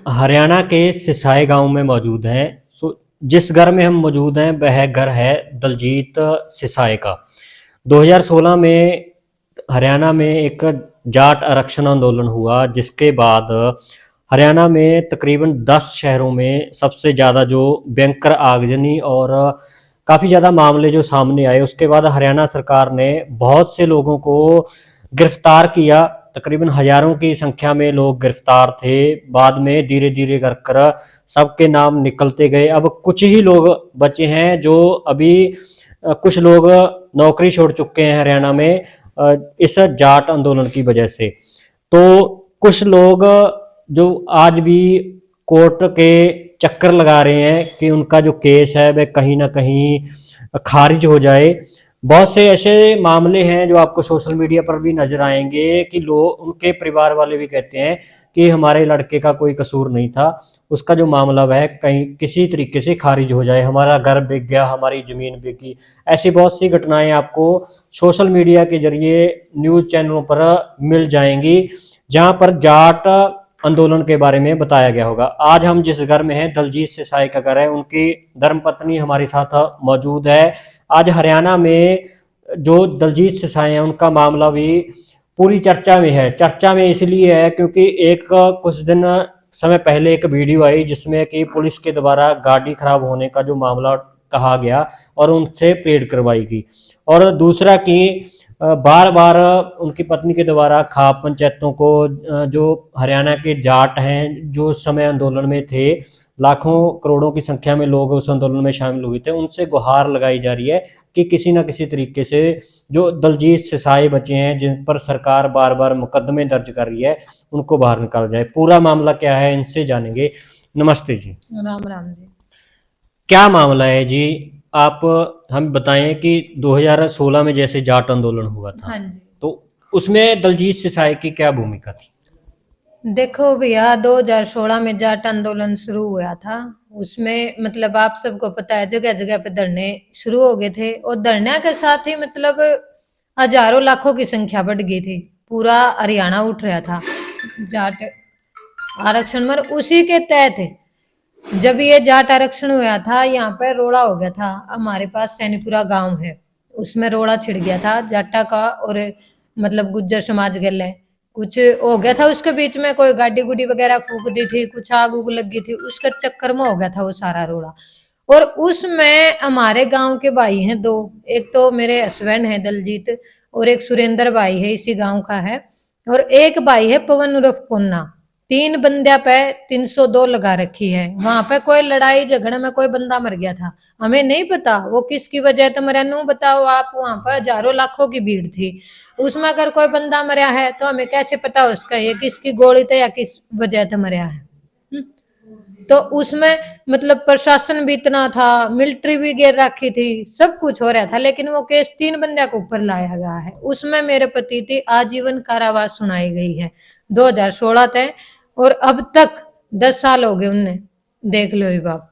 हरियाणा के सिसाई गांव में मौजूद हैं। जिस घर में हम मौजूद हैं वह घर है दलजीत सिसाई का। 2016 में हरियाणा में एक जाट आरक्षण आंदोलन हुआ, जिसके बाद हरियाणा में तकरीबन 10 शहरों में सबसे ज़्यादा जो भयंकर आगजनी और काफ़ी ज़्यादा मामले जो सामने आए, उसके बाद हरियाणा सरकार ने बहुत से लोगों को गिरफ्तार किया। तकरीबन हजारों की संख्या में लोग गिरफ्तार थे। बाद में धीरे धीरे कर सबके नाम निकलते गए। अब कुछ ही लोग बचे हैं जो अभी कुछ लोग नौकरी छोड़ चुके हैं हरियाणा में इस जाट आंदोलन की वजह से। तो कुछ लोग जो आज भी कोर्ट के चक्कर लगा रहे हैं कि उनका जो केस है वह कहीं ना कहीं खारिज हो जाए। बहुत से ऐसे मामले हैं जो आपको सोशल मीडिया पर भी नजर आएंगे कि लोग, उनके परिवार वाले भी कहते हैं कि हमारे लड़के का कोई कसूर नहीं था, उसका जो मामला वह कहीं किसी तरीके से खारिज हो जाए, हमारा घर बिक गया, हमारी जमीन बिकी। ऐसी बहुत सी घटनाएं आपको सोशल मीडिया के जरिए न्यूज चैनलों पर मिल जाएंगी, जहां पर जाट आंदोलन के बारे में बताया गया होगा। आज हम जिस घर में हैं, दलजीत सिसाई का घर है, उनकी धर्मपत्नी हमारे साथ मौजूद है। आज हरियाणा में जो दलजीत सिसाई हैं उनका मामला भी पूरी चर्चा में है। चर्चा में इसलिए है क्योंकि एक कुछ दिन समय पहले एक वीडियो आई जिसमें कि पुलिस के द्वारा गाड़ी खराब होने का जो मामला कहा गया और उनसे परेड करवाई गई। और दूसरा कि बार बार उनकी पत्नी के द्वारा खाप पंचायतों को, जो हरियाणा के जाट हैं जो उस समय आंदोलन में थे, लाखों करोड़ों की संख्या में लोग उस आंदोलन में शामिल हुए थे, उनसे गुहार लगाई जा रही है कि किसी न किसी तरीके से जो दलजीत सिसाई बचे हैं जिन पर सरकार बार बार मुकदमे दर्ज कर रही है, उनको बाहर निकाला जाए। पूरा मामला क्या है इनसे जानेंगे। नमस्ते जी। राम राम जी। क्या मामला है जी? आप हम बताएं कि 2016 में जैसे जाट आंदोलन हुआ था, हाँ जी। तो उसमें दलजीत सिसाई की क्या भूमिका थी? देखो भैया, 2016 में जाट आंदोलन शुरू हुआ था। उसमें मतलब आप सबको पता है, जगह जगह पे धरने शुरू हो गए थे और धरने के साथ ही मतलब हजारों लाखों की संख्या बढ़ गई थी। पूरा हरियाणा उठ रहा था जाट आरक्षण में। उसी के तहत जब ये जाट आरक्षण हुआ था, यहाँ पे रोड़ा हो गया था। हमारे पास सैनीपुरा गांव है, उसमें रोड़ा छिड़ गया था जाटा का और मतलब गुज्जर समाज गले कुछ हो गया था। उसके बीच में कोई गाड़ी गुडी वगैरह फूक दी थी, कुछ आग उग लगी थी, उसके चक्कर में हो गया था वो सारा रोड़ा। और उसमें हमारे गांव के भाई हैं दो, एक तो मेरे हस्बैंड है दलजीत और एक सुरेंद्र भाई है, इसी गांव का है, और एक भाई है पवन उर्फ पुन्ना। 3 बंदे पे 302 लगा रखी है। वहां पे कोई लड़ाई झगड़े में कोई बंदा मर गया था, हमें नहीं पता वो किसकी वजह से मरा। नू बताओ आप, वहां पर हजारों लाखों की भीड़ थी, उसमें अगर कोई बंदा मरा है तो हमें कैसे पता उसका ये किसकी गोली था या किस वजह से मरा है। तो उसमें मतलब प्रशासन भी इतना था, मिलिट्री भी घेर रखी थी, सब कुछ हो रहा था, लेकिन वो केस 3 बंदे के ऊपर लाया गया है। उसमें मेरे पति थी आजीवन कारावास सुनाई गई है 2016 तक, और अब तक 10 साल हो गए उन्हें, देख लो ये बाप।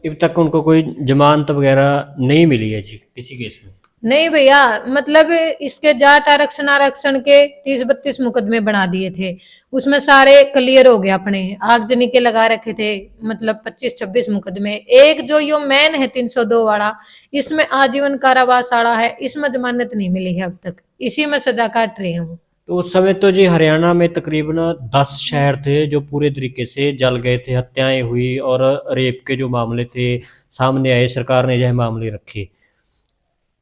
अब तक उनको कोई जमानत वगैरह नहीं मिली है जी किसी केस में? नहीं भैया, मतलब इसके जाट आरक्षण आरक्षण के 30-32 मुकदमे बना दिए थे, उसमें सारे क्लियर हो गए अपने। आगजनी के लगा रखे थे मतलब 25-26 मुकदमे। एक जो यो मैन है 302 वाला, इसमें आजीवन कारावास आड़ा है, इसमें जमानत नहीं मिली है अब तक, इसी में सजा काट रहे हैं वो। तो उस समय तो जी हरियाणा में तकरीबन 10 शहर थे जो पूरे तरीके से जल गए थे, हत्याएं हुई और रेप के जो मामले थे सामने आए, सरकार ने यह मामले रखे।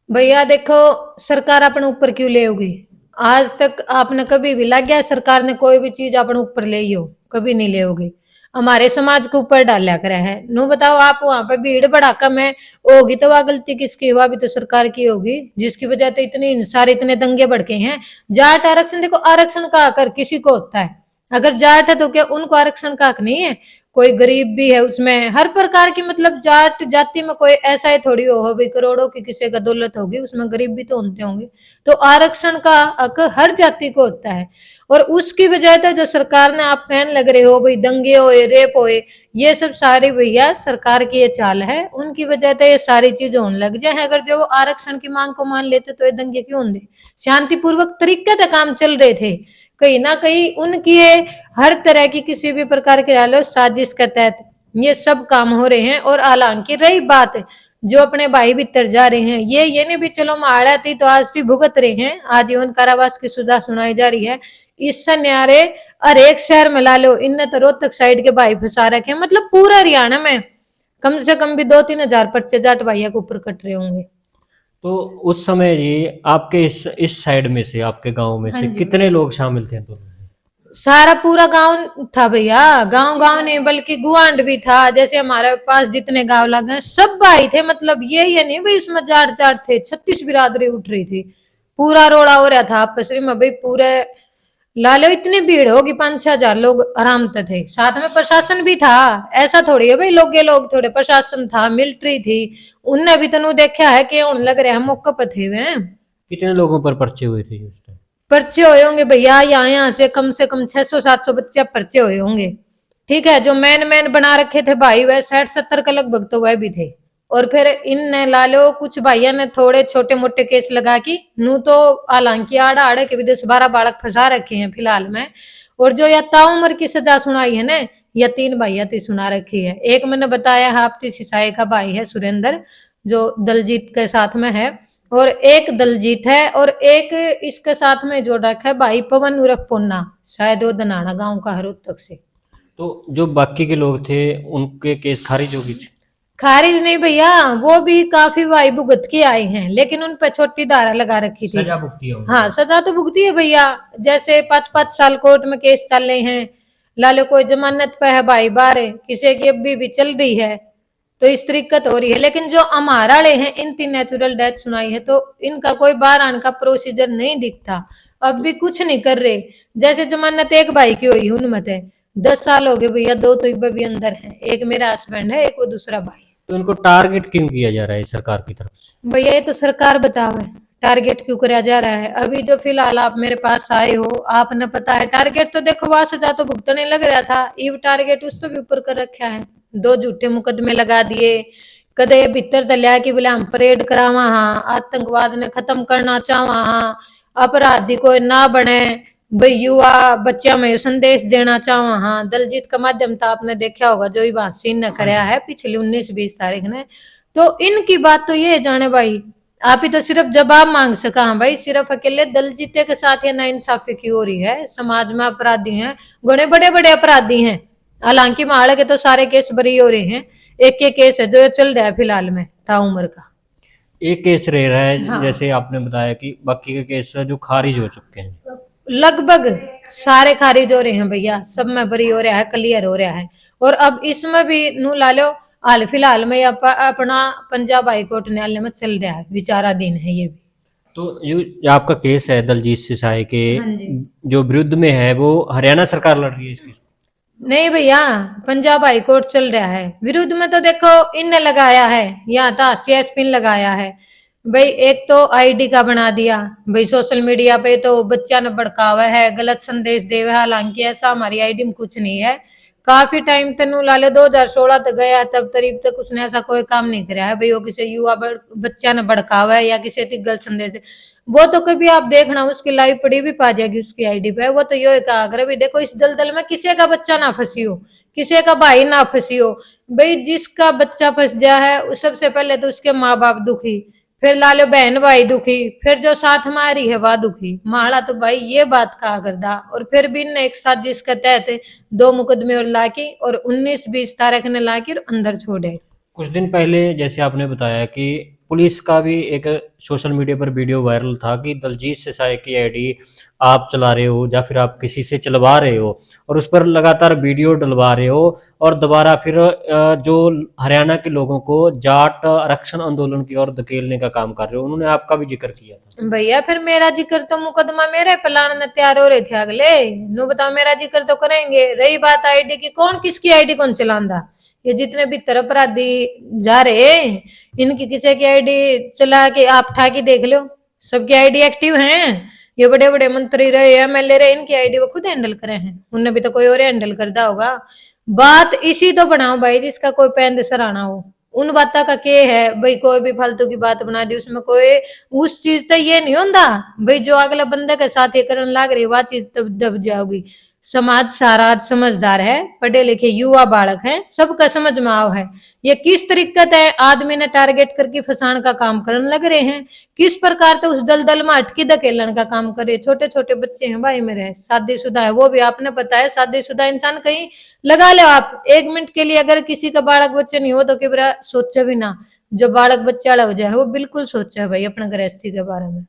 भैया देखो, सरकार अपने ऊपर क्यों ले होगी? आज तक आपने कभी भी लग गया सरकार ने कोई भी चीज अपने ऊपर ले ही हो? कभी नहीं ले होगी। हमारे समाज के ऊपर डाला करा है। नो बताओ आप, वहां पे भीड़ भड़ाका में होगी तो वह गलती किसकी? हुआ भी तो सरकार की होगी, जिसकी वजह से इतनी हिंसा इतने दंगे भड़के हैं। जाट आरक्षण देखो, आरक्षण का हक किसी को होता है, अगर जाट है तो क्या उनको आरक्षण का हक नहीं है? कोई गरीब भी है उसमें, हर प्रकार की मतलब जाट जाति में कोई ऐसा ही थोड़ी हो भाई करोड़ों की किसी का दौलत होगी, उसमें गरीब भी तो होते होंगे। तो आरक्षण का हक हर जाति को होता है। और उसकी वजह से जो सरकार ने आप कहने लग रहे हो भाई दंगे होए रेप होए, ये सब सारी भैया सरकार की ये चाल है, उनकी वजह से ये सारी चीज होने लग जाए। अगर जो आरक्षण की मांग को मान लेते तो ये दंगे क्यों होंगे? शांतिपूर्वक तरीके से काम चल रहे थे, कहीं ना कहीं उनकी ये हर तरह की किसी भी प्रकार के लो साजिश के तहत ये सब काम हो रहे हैं। और हालांकि रही बात जो अपने भाई भीतर जा रहे हैं, ये नहीं भी चलो माड़ा थी तो आज भी भुगत रहे हैं, आजीवन कारावास की सजा सुनाई जा रही है। इससे न्यारे हर एक शहर में ला लो, इन तो रोहतक साइड के भाई फंसा रखे हैं, मतलब पूरा हरियाणा में कम से कम भी 2-3 हजार पर्चे जाट भाइया के ऊपर कट रहे होंगे। तो उस समय जी आपके इस साइड में से, आपके गांव में हाँ से जी। कितने लोग शामिल थे आंदोलन में? सारा पूरा गांव था भैया, गांव गांव नहीं बल्कि गुआंड भी था। जैसे हमारे पास जितने गांव लगे सब भाई थे, मतलब ये नहीं भाई उसमें जाट जाट थे, 36 बिरादरी उठ रही थी, पूरा रोड़ा हो रहा था आपस में भाई पूरे। लालो इतनी भीड़ होगी, 5-6 हजार लोग आराम से थे, साथ में प्रशासन भी था। ऐसा थोड़ी है भाई लोग थोड़े, प्रशासन था, मिलिट्री थी, उनने भी तनु देखा है कि उन लग रहे हैं मौके पर थे वे। कितने लोगों पर पर्चे हुए थे उस टाइम? पर्चे हुए होंगे भैया यहाँ से कम 600-700 बच्चे पर्चे हुए होंगे। ठीक है, जो मैन बना रखे थे भाई वह 60-70 के लगभग तो वह भी थे। और फिर इन ला लो कुछ भाइयों ने थोड़े छोटे मोटे केस लगा की नू, तो हालांकि आड़ा आड़े के भी 10-12 बालक फंसा रखे हैं फिलहाल में। और जो या ताउम्र की सजा सुनाई है ना, या 3 भाइया थी सुना रखी है। एक मैंने बताया हाप्ती सिसाई का भाई है सुरेंद्र, जो दलजीत के साथ में है, और एक दलजीत है, और एक इसके साथ में जो रखा है भाई पवन उर्फ पोन्ना, शायद वो दनाना गांव का है रोहतक से। तो जो बाकी के लोग थे उनके केस खारिज हो गई थी? खारिज नहीं भैया, वो भी काफी भाई भुगत के आए हैं, लेकिन उन पर छोटी धारा लगा रखी थी। सजा भुगती है उन्होंने? हाँ सजा तो भुगती है भैया, जैसे 5-5 साल कोर्ट में केस चल रहे हैं, लालो कोई जमानत पे है भाई बाहर, किसी की अभी भी चल रही है, तो इस तरीकत हो रही है। लेकिन जो हमारा ले हैं इनकी नेचुरल डेथ सुनाई है, तो इनका कोई बाहर आने का प्रोसीजर नहीं दिखता, अब भी कुछ नहीं कर रहे। जैसे जमानत एक भाई की हुई उनमें 10 साल हो गए भैया, 2 तो इब्बे भी अंदर हैं, एक मेरा हस्बैंड है, एक वो दूसरा भाई। तो इनको टारगेट क्यों किया जा रहा है सरकार की तरफ से? भैया ये तो सरकार बतावे टारगेट क्यों कराया जा रहा है। अभी जो फिलहाल आप मेरे पास आए हो, आपने पता है टारगेट तो देखो वहां सजा तो भुगतने लग रहा था, ये टारगेट उस तो भी ऊपर कर रखा है। 2 झूठे मुकदमे लगा दिए, कदे भीतर दलिया की बोले हम परेड करावा, हाँ आतंकवाद ने खत्म करना चाहवा, हाँ अपराधी कोई ना बने भाई, युवा बच्चा में संदेश देना चाहवा, हाँ दलजीत का माध्यम था आपने देखा होगा, जो ये सीन ने कराया है पिछली 19-20 तारीख ने। तो इनकी बात तो ये जाने भाई, आप ही तो सिर्फ जवाब मांग सका, हाँ भाई सिर्फ अकेले दलजीते के साथ ये नाइंसाफी की हो रही है। समाज में अपराधी हैं, बड़े बड़े बड़े अपराधी हैं, हालांकि माड़े के तो सारे केस बरी हो रहे हैं, एक एक केस है जो चल रहा है फिलहाल में था उम्र का। एक केस रह रहा है, हाँ। जैसे आपने बताया कि बाकी के केस जो खारिज हो चुके हैं। लगभग सारे खारिज हो रहे हैं भैया, सब में बरी हो रहा है, क्लियर हो रहा है। और अब इसमें भी नू ला लो, हाल फिलहाल में अपना पंजाब हाईकोर्ट न्यायालय में चल रहा है, विचाराधीन है ये भी। तो ये आपका केस है दलजीत सिसाई के हाँ जी। जो विरुद्ध में है, वो हरियाणा सरकार लड़ रही है इसकी? नहीं भैया, पंजाब हाईकोर्ट चल रहा है। विरुद्ध में तो देखो इनने लगाया है, यहाँ था सीएसपी लगाया है भाई, एक तो आईडी का बना दिया भाई, सोशल मीडिया पे तो बच्चा ने भड़कावा है, गलत संदेश दे, हालांकि ऐसा हमारी आईडी में कुछ नहीं है। काफी टाइम तक ला लो 2016 तक गया, तब करीब तक उसने ऐसा कोई काम नहीं कराया है भाई वो किसी युवा बच्चा ने भड़कावा है या किसी की गलत संदेश दे। वो तो कभी आप देखना उसकी लाइव पड़ी भी पा जाएगी उसकी आईडी पे, वो तो ये कहा अगर भी देखो इस दलदल में किसी का बच्चा ना फंसी हो, किसी का भाई ना फंसी हो भाई, जिसका बच्चा फंस गया है सबसे पहले तो उसके माँ बाप दुखी, फिर लालो बहन भाई दुखी, फिर जो साथ में आ रही है वह दुखी, माड़ा तो भाई ये बात कहा करदा। और फिर भी ने एक साजिश के तहत 2 मुकदमे और लाके और 19-20 तारीख ने लाके अंदर छोड़े। कुछ दिन पहले जैसे आपने बताया कि पुलिस का भी एक सोशल मीडिया पर वीडियो वायरल था कि दलजीत सिसाई की आईडी आप चला रहे हो या फिर आप किसी से चलवा रहे हो, और उस पर लगातार वीडियो डलवा रहे हो, और दोबारा फिर जो हरियाणा के लोगों को जाट आरक्षण आंदोलन की ओर धकेलने का काम कर रहे हो। उन्होंने आपका भी जिक्र किया था। भैया फिर मेरा जिक्र तो मुकदमा मेरे प्लान में तैयार हो रहे थे अगले, नु बताओ मेरा जिक्र तो करेंगे। रही बात आईडी की, कौन किसकी आईडी कौन चलांदा, ये जितने भी तरफ अपराधी जा रहे इनकी किसी की आईडी चला के आप ठाकी देख लो, सबकी आईडी एक्टिव हैं। ये बड़े बड़े मंत्री रहे, एमएलए रहे, इनकी आईडी वो खुद हैंडल करे हैं, उनने भी तो कोई और हैंडल करता होगा। बात इसी तो बनाओ भाई जिसका कोई पैंद सराना हो, उन बातों का क्या है भाई, कोई भी फालतू की बात बना दी उसमें कोई उस चीज तो ये नहीं होता भाई, जो अगला बंदे के साथ ये करने लग रही वह चीज तब दब जाओगी। समाज सारा आज समझदार है, पढ़े लिखे युवा बालक है, सबका समझ में आओ है ये किस तरीके है आदमी ने टारगेट करके फसान का काम करने लग रहे हैं, किस प्रकार तो उस दलदल में अटकी धकेलन का काम करे। छोटे छोटे बच्चे हैं भाई मेरे, शादीशुदा है, वो भी आपने पता है शादीशुदा इंसान कहीं लगा लो आप 1 मिनट के लिए, अगर किसी का बालक बच्चे नहीं हो तो कि बुरा सोचे भी ना, जो बालक बच्चे वाला हो जाए वो बिल्कुल सोचे है भाई अपने गृहस्थी के बारे में।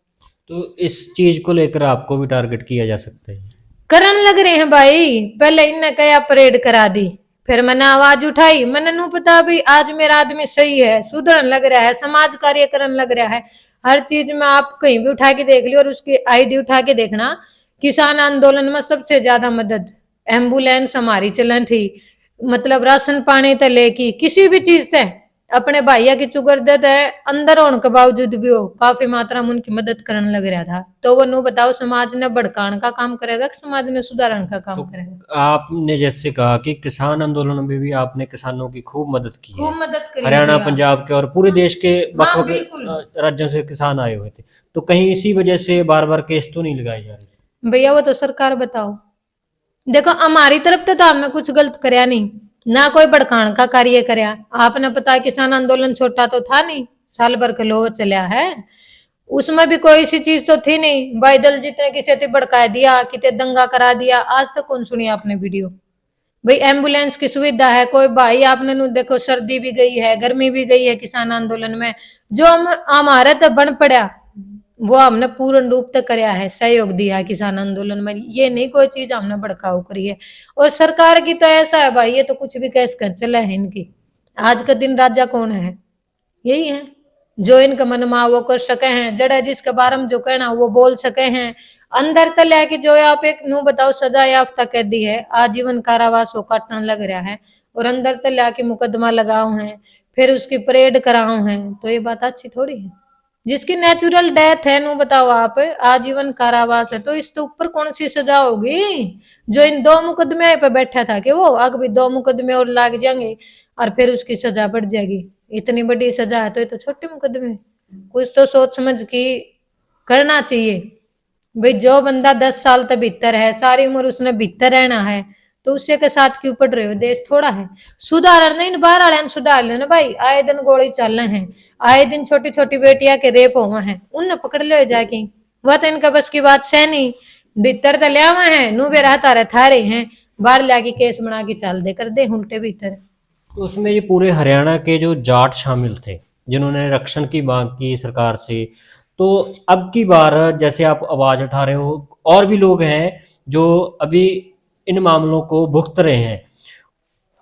तो इस चीज को लेकर आपको भी टारगेट किया जा सकता है? करन लग रहे हैं भाई, पहले इनने क्या परेड करा दी, फिर मैंने आवाज उठाई, मैंने नू पता भी आज मेरा आदमी सही है, सुधरन लग रहा है, समाज कार्य करने लग रहा है। हर चीज में आप कहीं भी उठा के देख लियो और उसकी आईडी उठा के देखना, किसान आंदोलन में सबसे ज्यादा मदद, एम्बुलेंस हमारी चलन थी, मतलब राशन पानी तो लेकी किसी भी चीज से अपने भैया की चुगर देते है अंदर होने के बावजूद भी वो काफी मात्रा में उनकी मदद करने लग रहा था। तो वो नू बताओ समाज ने भड़काने का काम करेगा कि समाज ने सुधारने का काम तो करेगा? आपने जैसे कहा कि किसान आंदोलन में भी आपने किसानों की खूब मदद की है, खूब मदद करी हरियाणा भैया। पंजाब के और पूरे देश के हाँ बक बिल्कुल राज्यों से किसान आए हुए थे, तो कहीं इसी वजह से बार बार केस तो नहीं लगाए जा रहे? भैया, वो तो सरकार बताओ। देखो हमारी तरफ तो हमने कुछ गलत करया नहीं, ना कोई भड़काने का कार्य करया। आपने पता है किसान आंदोलन छोटा तो था नहीं, साल भर के लो चलिया है, उसमें भी कोई सी चीज तो थी नहीं भाई, दल जितने किसी ने भड़का दिया, कितने दंगा करा दिया, आज तक कौन सुनी आपने वीडियो? भाई एम्बुलेंस की सुविधा है, कोई भाई आपने नु देखो सर्दी भी गई है, गर्मी भी गई है किसान आंदोलन में, जो हम हमारे तो बन पड़ा वो हमने पूर्ण रूप तक करया है, सहयोग दिया है किसान आंदोलन में, ये नहीं कोई चीज हमने भड़काऊ करी है। और सरकार की तो ऐसा है भाई, ये तो कुछ भी कैस कर चला है इनकी, आज का दिन राजा कौन है? यही है, जो इनका मन मा वो कर सके हैं, जड़ा जिसके बारे में जो कहना वो बोल सके हैं। अंदर तक लेके जो आप एक नू बताओ सजा याफ्ता कैदी है, आजीवन कारावास वो काटने लग रहा है, और अंदर तक लेके मुकदमा लगाओ हैं, फिर उसकी परेड कराओ हैं, तो ये बात अच्छी थोड़ी है। जिसकी नेचुरल डेथ है नू बताओ आप, आजीवन कारावास है, तो इसके ऊपर कौन सी सजा होगी? जो इन 2 मुकदमे पे बैठा था कि वो आगे भी 2 मुकदमे और लाग जाएंगे और फिर उसकी सजा बढ़ जाएगी। इतनी बड़ी सजा है तो ये तो छोटे मुकदमे, कुछ तो सोच समझ की करना चाहिए भाई। जो बंदा 10 साल तक भीतर है, सारी उम्र उसने भीतर रहना है, तो उसे के साथ क्यों पड़ रहे हो? देश थोड़ा है सुधार नहीं, बाहर वाले सुधार लेना भाई। आए दिन गोली चल रहे हैं, आए दिन छोटी छोटी बेटियां के रेप हुए हैं, उनने पकड़ ले जाके, वह तो इनका बस की बात से नहीं, भीतर तो लिया हुआ है नू भी रहता रहे थारे हैं, बाहर लाके केस बना के चल दे कर दे उल्टे भीतर। तो उसमें ये पूरे हरियाणा के जो जाट शामिल थे जिन्होंने रक्षण की मांग की सरकार से, तो अब की बार जैसे आप आवाज उठा रहे हो, और भी लोग हैं जो अभी इन मामलों को भुगत रहे हैं,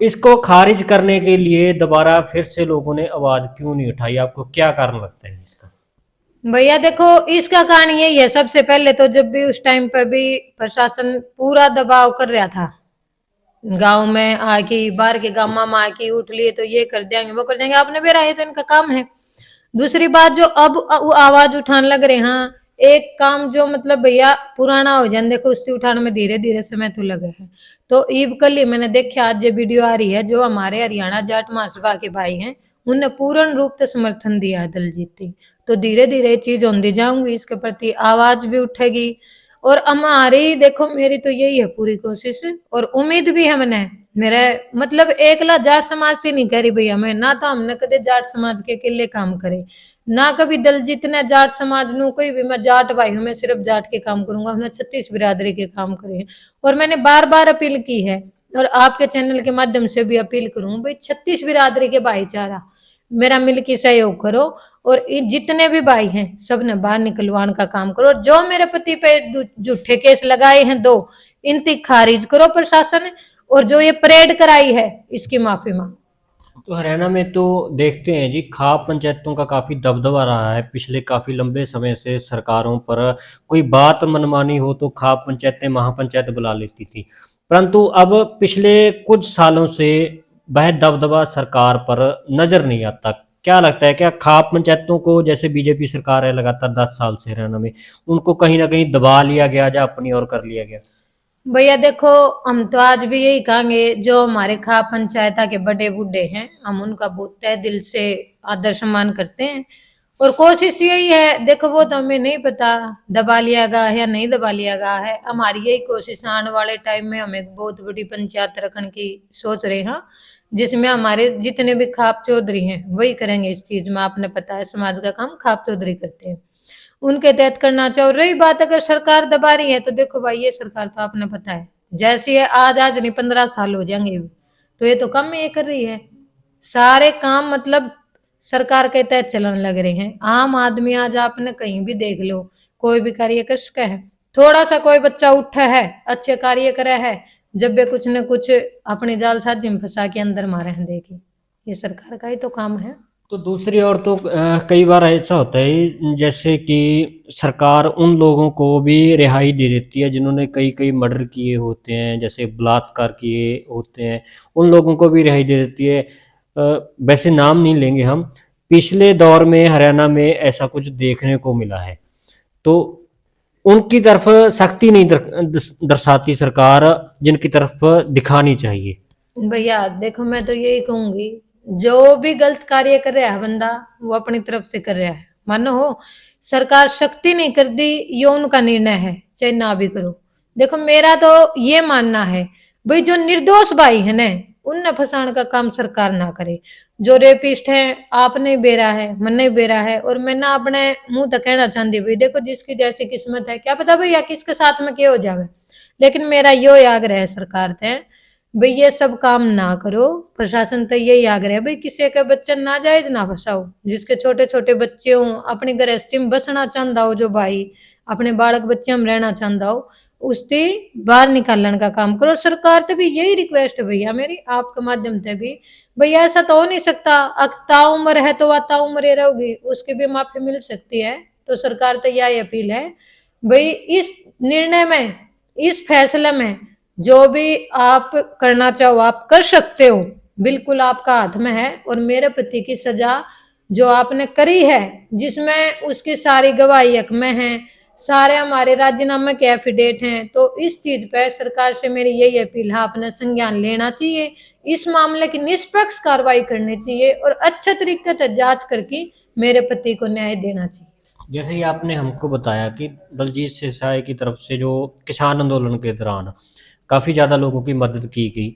इसको खारिज करने के लिए दोबारा फिर से लोगों ने आवाज क्यों नहीं उठाई? आपको क्या कारण लगता है इसका? भैया देखो, इसका कारण यही है, सबसे पहले तो जब भी उस टाइम पर भी प्रशासन पूरा दबाव कर रहा था, गांव में आके बाहर के गांव में आके उठ लिए तो ये कर देंगे वो कर देंगे, आपने भी रहा है तो इनका काम है। दूसरी बात जो अब आवाज उठाने लग रहे हैं, एक काम जो मतलब भैया पुराना हो जाए, देखो उसकी उठाने में धीरे धीरे समय तो लगे है। तो ईब कल ही मैंने देखा, आज जो वीडियो आ रही है, जो हमारे हरियाणा जाट महासभा के भाई हैं उनने पूर्ण रूप से समर्थन दिया है दलजीत सिंह, तो धीरे धीरे चीज होती जाऊंगी, इसके प्रति आवाज भी उठेगी। और हमारी देखो, मेरी तो यही है पूरी कोशिश और उम्मीद भी है मैंने, मेरे मतलब एकला जाट समाज से नहीं कह रही भैया मैं, ना तो हमने कदे जाट समाज के लिए काम करे, ना कभी दलजीत ने जाट समाज नु कोई भी, मैं जाट भाई हूं, मैं सिर्फ जाट के काम करूंगा, हमने 36 बिरादरी के काम करे। और मैंने बार बार अपील की है और आपके चैनल के माध्यम से भी अपील करूं भाई, 36 बिरादरी के भाईचारा मेरा मिल के सहयोग करो, और जितने भी भाई हैं सब ने बाहर निकलवाने का काम करो। और जो मेरे पति पे झूठे केस लगाए हैं 2, इनकी खारिज करो प्रशासन, और जो ये परेड कराई है इसकी माफी मांग। तो हरियाणा में तो देखते हैं जी, खाप पंचायतों का काफी दबदबा रहा है पिछले काफी लंबे समय से। सरकारों पर कोई बात मनमानी हो तो खाप पंचायतें महापंचायत बुला लेती थी, परंतु अब पिछले कुछ सालों से वह दबदबा सरकार पर नजर नहीं आता। क्या लगता है, क्या खाप पंचायतों को, जैसे बीजेपी सरकार है लगातार 10 साल से हरियाणा में, उनको कहीं ना कहीं दबा लिया गया या अपनी ओर कर लिया गया? भैया देखो, हम तो आज भी यही कहेंगे, जो हमारे खा पंचायता के बड़े बूढ़े हैं, हम उनका बहुत तहे दिल से आदर सम्मान करते हैं। और कोशिश यही है, देखो वो तो हमें नहीं पता दबा लिया गया है या नहीं दबा लिया गया है। हमारी यही कोशिश है, आने वाले टाइम में हम एक बहुत बड़ी पंचायत रखने की सोच रहे हैं, जिसमें हमारे जितने भी खाप चौधरी हैं वही करेंगे इस चीज में। आपने पता है समाज का काम खाप चौधरी करते हैं, उनके तहत करना चाहिए। रही बात अगर सरकार दबा रही है, तो देखो भाई ये सरकार तो आपने पता है जैसी है, आज नहीं 15 साल हो जाएंगे, तो ये तो कम ये कर रही है। सारे काम मतलब सरकार के तहत चलन लग रहे हैं। आम आदमी आज आपने कहीं भी देख लो, कोई भी कार्य कर सका है। थोड़ा सा कोई बच्चा उठा है, अच्छे कार्य करे है, जब वे कुछ न कुछ अपनी जालसाजी में फंसा के अंदर मारे हैं। देखिए ये सरकार का ही तो काम है। तो दूसरी ओर तो कई बार ऐसा होता है जैसे कि सरकार उन लोगों को भी रिहाई दे देती है जिन्होंने कई कई मर्डर किए होते हैं, जैसे बलात्कार किए होते हैं, उन लोगों को भी रिहाई दे देती है। वैसे नाम नहीं लेंगे हम। पिछले दौर में हरियाणा में ऐसा कुछ देखने को मिला है, तो उनकी तरफ सख्ती नहीं दर्शाती सरकार, जिनकी तरफ दिखानी चाहिए। भैया देखो, मैं तो यही कहूंगी, जो भी गलत कार्य कर रहा है बंदा, वो अपनी तरफ से कर रहा है। मानो हो सरकार शक्ति नहीं कर दी, ये उनका निर्णय है, चाहे ना भी करो। देखो मेरा तो ये मानना है भाई, जो निर्दोष भाई है ना, उनने फंसाने का काम सरकार ना करे। जो रेपिस्ट है, आपने बेरा है, मन नहीं बेरा है। और मैं ना अपने मुंह तक कहना चाहती भाई, देखो जिसकी जैसी किस्मत है, क्या पता भैया किसके साथ में क्या हो जावे। लेकिन मेरा यो आग्रह है सरकार से भाई, ये सब काम ना करो। प्रशासन तो यही आग्रह है भाई, किसी का बच्चा नाजायज ना फंसाओ। जिसके छोटे छोटे बच्चे हों, अपनी गृहस्थी में बसना चाहता हो, जो भाई अपने बालक बच्चे में रहना चाहता हो, उससे बाहर निकालने का काम करो। सरकार तो भी यही रिक्वेस्ट है भैया मेरी, आपके माध्यम से भी। भैया ऐसा तो हो नहीं सकता, अकता उम्र है तो वाता उम्र रहोगी, उसकी भी माफी मिल सकती है। तो सरकार तो यही अपील है भाई, इस निर्णय में, इस फैसले में जो भी आप करना चाहो आप कर सकते हो, बिल्कुल आपका हाथ में है। और मेरे पति की सजा जो आपने करी है, जिसमें उसकी सारी गवाही हक में है, सारे हमारे राजीनामे के एफिडेट हैं, तो इस चीज पे सरकार से मेरी यही अपील है, आपने संज्ञान लेना चाहिए, इस मामले की निष्पक्ष कार्रवाई करनी चाहिए और अच्छे तरीके से जांच करके मेरे पति को न्याय देना चाहिए। जैसे ही आपने हमको बताया कि दलजीत सिरसाए की तरफ से जो किसान आंदोलन के दौरान काफ़ी ज़्यादा लोगों की मदद की गई,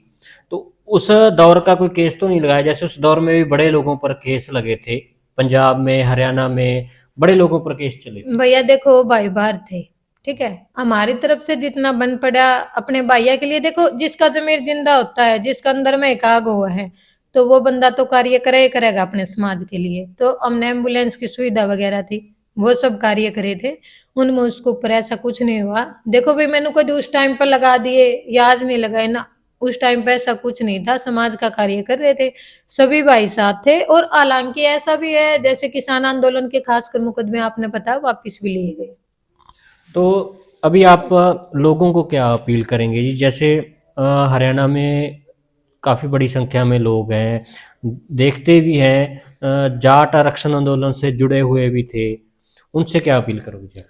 तो उस दौर का कोई केस तो नहीं लगाया? जैसे उस दौर में भी बड़े लोगों पर केस लगे थे, पंजाब में, हरियाणा में बड़े लोगों पर केस चले थे। भैया देखो भाई बाहर थे, ठीक है, हमारी तरफ से जितना बन पड़ा अपने भैया के लिए। देखो जिसका जमीर जिंदा होता है, जिसका अंदर में एक आग हुआ है, तो वो बंदा तो कार्य करे ही करेगा अपने समाज के लिए। तो हमने एम्बुलेंस की सुविधा वगैरह थी, वो सब कार्य करे थे, उनमें उसको ऊपर ऐसा कुछ नहीं हुआ। देखो भाई मैंने कोई उस टाइम पर लगा दिए या आज नहीं लगाए ना, उस टाइम पे ऐसा कुछ नहीं था, समाज का कार्य कर रहे थे, सभी भाई साथ थे। और हालांकि ऐसा भी है, जैसे किसान आंदोलन के खासकर मुकदमे आपने पता वापिस भी लिए गए। तो अभी आप लोगों को क्या अपील करेंगे जी? जैसे हरियाणा में काफ़ी बड़ी संख्या में लोग हैं, देखते भी हैं, जाट आरक्षण आंदोलन से जुड़े हुए भी थे, उनसे क्या अपील करोगे जी?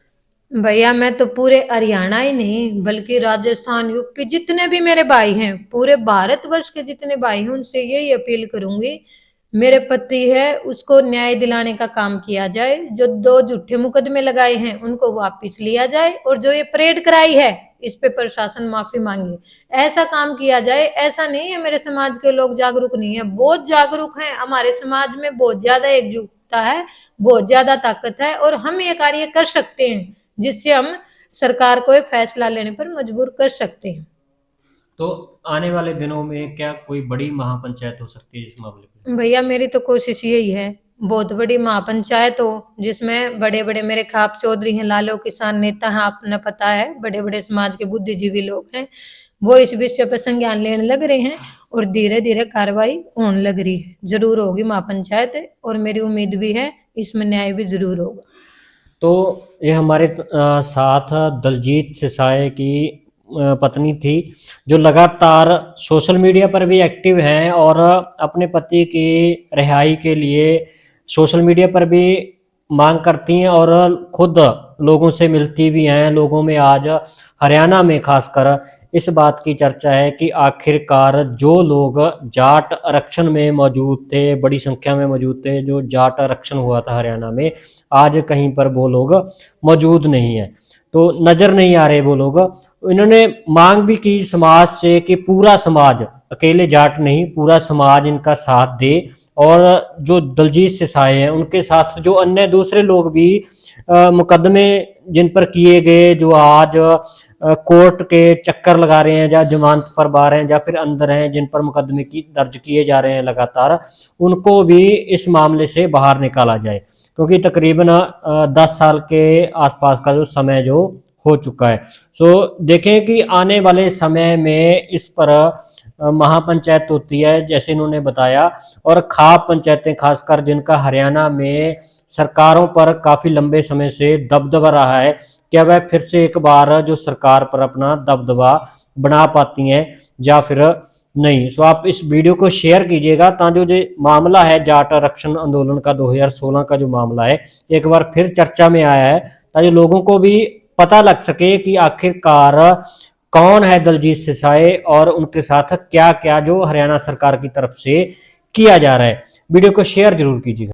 भैया मैं तो पूरे हरियाणा ही नहीं बल्कि राजस्थान यूपी जितने भी मेरे भाई हैं, पूरे भारतवर्ष के जितने भाई हैं, उनसे यही अपील करूंगी, मेरे पति है उसको न्याय दिलाने का काम किया जाए। जो 2 झूठे मुकदमे लगाए हैं उनको वापस लिया जाए, और जो ये परेड कराई है इस पे प्रशासन माफी मांगे, ऐसा काम किया जाए। ऐसा नहीं है मेरे समाज के लोग जागरूक नहीं है, बहुत जागरूक हैं। हमारे समाज में बहुत ज्यादा एकजुटता है, बहुत ज्यादा ताकत है, और हम ये कार्य कर सकते हैं जिससे हम सरकार को फैसला लेने पर मजबूर कर सकते हैं। तो आने वाले दिनों में क्या कोई बड़ी महापंचायत हो सकती है इस मामले पे? भैया मेरी तो कोशिश यही है, बहुत बड़ी महापंचायत हो, जिसमें बड़े बड़े मेरे खाप चौधरी हैं, लालो किसान नेता हैं, आपने पता है, बड़े बड़े समाज के बुद्धिजीवी लोग हैं, वो इस विषय पर संज्ञान लेने लग रहे हैं और धीरे धीरे कार्रवाई होने लग रही है। जरूर होगी महापंचायत, और मेरी उम्मीद भी है इसमें न्याय भी जरूर होगा। तो ये हमारे साथ दलजीत सिरसाए की पत्नी थी, जो लगातार सोशल मीडिया पर भी एक्टिव हैं और अपने पति की रिहाई के लिए सोशल मीडिया पर भी मांग करती हैं और खुद लोगों से मिलती भी हैं। लोगों में आज हरियाणा में खासकर इस बात की चर्चा है कि आखिरकार जो लोग जाट आरक्षण में मौजूद थे, बड़ी संख्या में मौजूद थे, जो जाट आरक्षण हुआ था हरियाणा में, आज कहीं पर वो लोग मौजूद नहीं है, तो नजर नहीं आ रहे वो लोग। इन्होंने मांग भी की समाज से कि पूरा समाज, अकेले जाट नहीं, पूरा समाज इनका साथ दे, और जो दलजीत सिसाए हैं उनके साथ जो अन्य दूसरे लोग भी मुकदमे जिन पर किए गए, जो आज कोर्ट के चक्कर लगा रहे हैं, या जमानत पर बाहर हैं, या फिर अंदर हैं, जिन पर मुकदमे की दर्ज किए जा रहे हैं लगातार, उनको भी इस मामले से बाहर निकाला जाए, क्योंकि तकरीबन 10 साल के आसपास का जो समय जो हो चुका है। सो देखें कि आने वाले समय में इस पर महापंचायत होती है जैसे इन्होंने बताया, और खाप पंचायतें खासकर जिनका हरियाणा में सरकारों पर काफी लंबे समय से दबदबा रहा है, क्या वह फिर से एक बार जो सरकार पर अपना दबदबा बना पाती हैं या फिर नहीं। सो आप इस वीडियो को शेयर कीजिएगा, ताकि जो मामला है जाट आरक्षण आंदोलन का 2016 का जो मामला है एक बार फिर चर्चा में आया है, ताकि लोगों को भी पता लग सके कि आखिरकार कौन है दलजीत सिसाए और उनके साथ क्या क्या जो हरियाणा सरकार की तरफ से किया जा रहा है। वीडियो को शेयर जरूर कीजिएगा।